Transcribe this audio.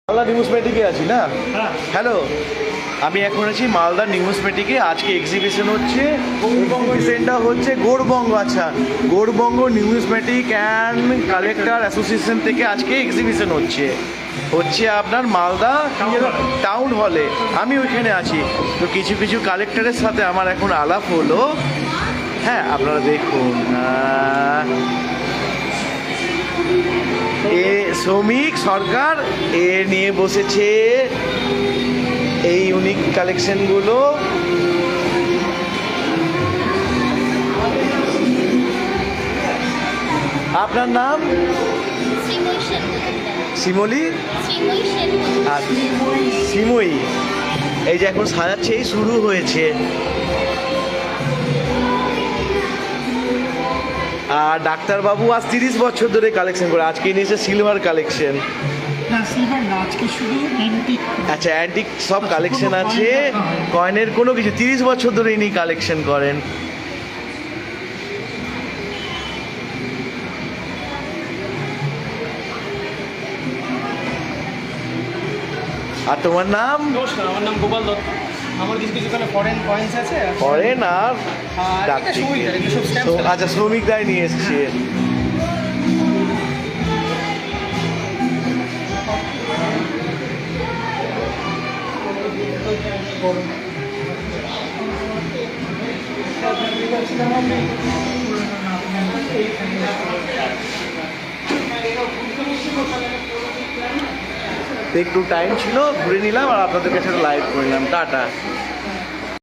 মালদা নিউজমেটিকে আছি না। হ্যালো, আমি এখন আছি মালদা নিউজমেটিকে। আজকে এক্সিবিশন হচ্ছে, এক্সিবিশনটা হচ্ছে গৌড়বঙ্গ। আচ্ছা, গৌড়বঙ্গ নিউজমেটিক অ্যান্ড কালেক্টর অ্যাসোসিয়েশন থেকে আজকে এক্সিবিশন হচ্ছে আপনার মালদা টাউন হলে। আমি ওইখানে আছি, তো কিছু কিছু কালেক্টরের সাথে আমার এখন আলাপ হলো। হ্যাঁ, আপনারা দেখুন, এ শ্রমিক সরকার এ নিয়ে বসেছে এই ইউনিক কালেকশনগুলো। আপনার নাম? শিমলি। সিময়ী। এই যে এখন সাজাচ্ছে, এই শুরু হয়েছে। আর ডাক্তারবাবু আজ 30 বছর ধরে কালেকশন করে, আজকে নিয়েছে সিলভার কালেকশন। আচ্ছা, অ্যান্টিক সব কালেকশন আছে, কয়েনের কোনো কিছু 30 বছর ধরে ইনি কালেকশন করেন। আর তোমার নাম? নমস্কার, আমার নাম গোপাল দত্ত। আমার কিছু কিছু ফরেন কয়েন্স আছে। ফরেন আর এটা শ্রমিকদের, এগুলো সব স্ট্যাম্প। আচ্ছা, শ্রমিকদায় নিয়ে এসছে। একটু টাইম ছিল, ঘুরে নিলাম আর আপনাদের কাছে লাইভ করে নিলাম। টাটা।